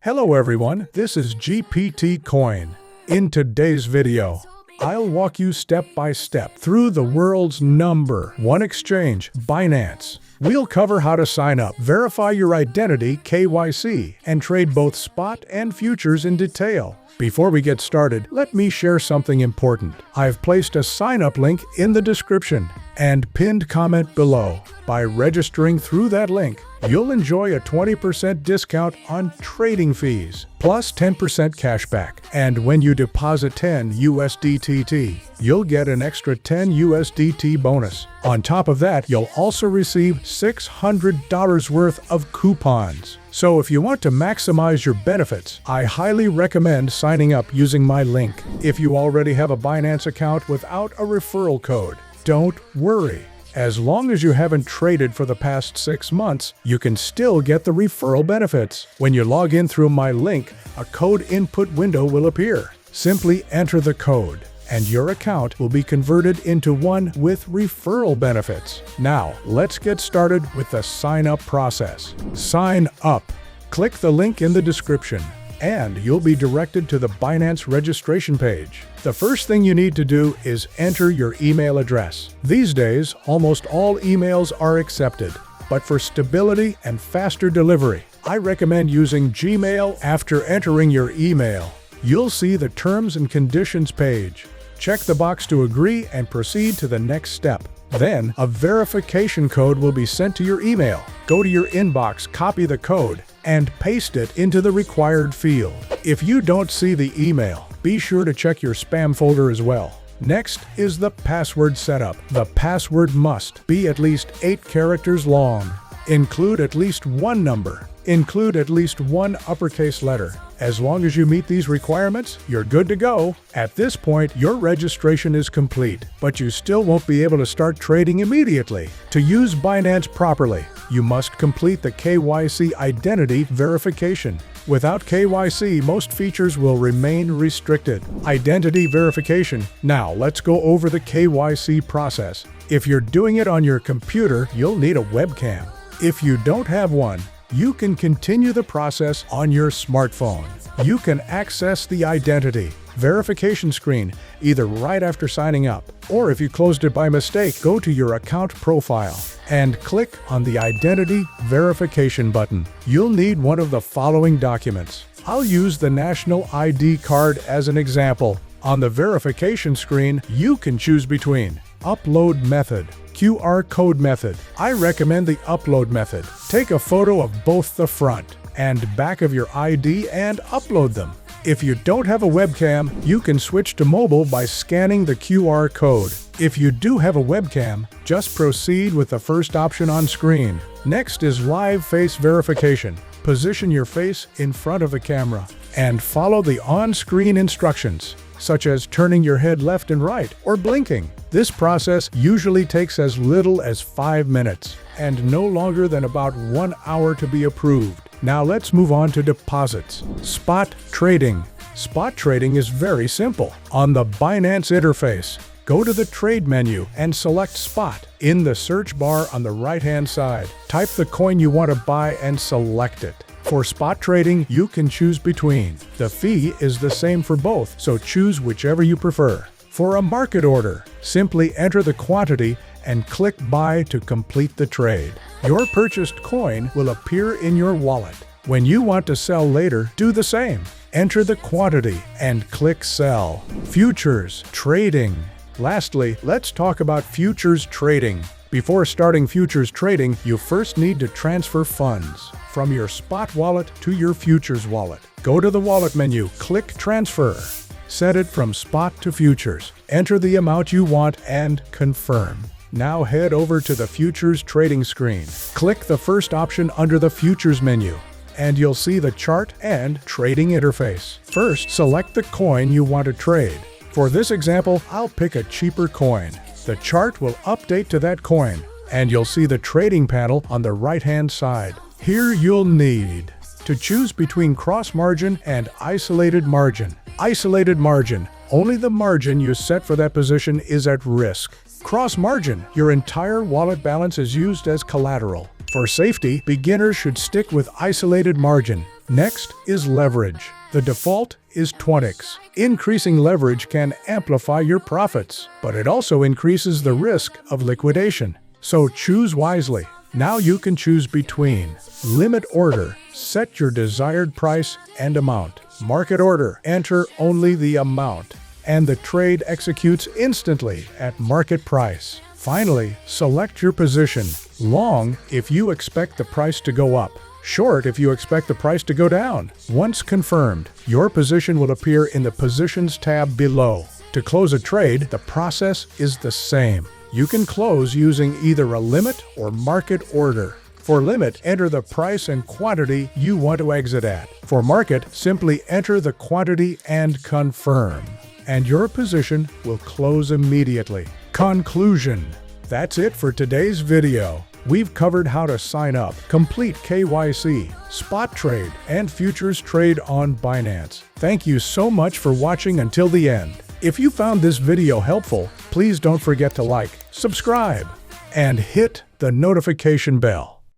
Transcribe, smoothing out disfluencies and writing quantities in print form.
Hello everyone, this is GPT Coin. In today's video, I'll walk you step by step through the world's #1 exchange, Binance. We'll cover how to sign up, verify your identity (KYC), and trade both spot and futures in detail. Before we get started, let me share something important. I've placed a sign-up link in the description and pinned comment below. By registering through that link, you'll enjoy a 20% discount on trading fees, plus 10% cashback. And when you deposit 10 USDT, you'll get an extra 10 USDT bonus. On top of that, you'll also receive $600 worth of coupons. So if you want to maximize your benefits, I highly recommend signing up using my link. If you already have a Binance account without a referral code, don't worry. As long as you haven't traded for the past 6 months, you can still get the referral benefits. When you log in through my link, a code input window will appear. Simply enter the code, and your account will be converted into one with referral benefits. Now, let's get started with the sign-up process. Sign up. Click the link in the description, and you'll be directed to the Binance registration page. The first thing you need to do is enter your email address. These days, almost all emails are accepted, but for stability and faster delivery, I recommend using Gmail. After entering your email, you'll see the Terms and Conditions page. Check the box to agree and proceed to the next step. Then, a verification code will be sent to your email. Go to your inbox, copy the code, and paste it into the required field. If you don't see the email, be sure to check your spam folder as well. Next is the password setup. The password must be at least 8 characters long. Include at least one number. Include at least one uppercase letter. As long as you meet these requirements, you're good to go. At this point, your registration is complete, but you still won't be able to start trading immediately. To use Binance properly, you must complete the KYC identity verification. Without KYC, most features will remain restricted. Identity verification. Now, let's go over the KYC process. If you're doing it on your computer, you'll need a webcam. If you don't have one, you can continue the process on your smartphone. You can access the identity verification screen either right after signing up, or if you closed it by mistake, go to your account profile and click on the identity verification button. You'll need one of the following documents. I'll use the national ID card as an example. On the verification screen, you can choose between upload method, QR code method. I recommend the upload method. Take a photo of both the front and back of your ID and upload them. If you don't have a webcam, you can switch to mobile by scanning the QR code. If you do have a webcam, just proceed with the first option on screen. Next is live face verification. Position your face in front of the camera and follow the on-screen instructions, such as turning your head left and right or blinking. This process usually takes as little as 5 minutes and no longer than about 1 hour to be approved. Now let's move on to deposits. Spot trading. Spot trading is very simple. On the Binance interface, go to the Trade menu and select Spot. In the search bar on the right-hand side, type the coin you want to buy and select it. For spot trading, you can choose between. The fee is the same for both, so choose whichever you prefer. For a market order, simply enter the quantity and click Buy to complete the trade. Your purchased coin will appear in your wallet. When you want to sell later, do the same. Enter the quantity and click Sell. Futures trading. Lastly, let's talk about futures trading. Before starting futures trading, you first need to transfer funds from your spot wallet to your futures wallet. Go to the wallet menu, click Transfer. Set it from spot to futures. Enter the amount you want and confirm. Now head over to the futures trading screen. Click the first option under the futures menu, and you'll see the chart and trading interface. First, select the coin you want to trade. For this example, I'll pick a cheaper coin. The chart will update to that coin, and you'll see the trading panel on the right-hand side. Here you'll need to choose between cross margin and isolated margin. Isolated margin. Only the margin you set for that position is at risk. Cross margin. Your entire wallet balance is used as collateral. For safety, beginners should stick with isolated margin. Next is leverage. The default is 20x. Increasing leverage can amplify your profits, but it also increases the risk of liquidation. So choose wisely. Now you can choose between limit order, set your desired price and amount. Market order, enter only the amount, and the trade executes instantly at market price. Finally, select your position. Long if you expect the price to go up. Short if you expect the price to go down. Once confirmed, your position will appear in the Positions tab below. To close a trade, the process is the same. You can close using either a limit or market order. For limit, enter the price and quantity you want to exit at. For market, simply enter the quantity and confirm, and your position will close immediately. Conclusion. That's it for today's video. We've covered how to sign up, complete KYC, spot trade, and futures trade on Binance. Thank you so much for watching until the end. If you found this video helpful, please don't forget to like, subscribe, and hit the notification bell.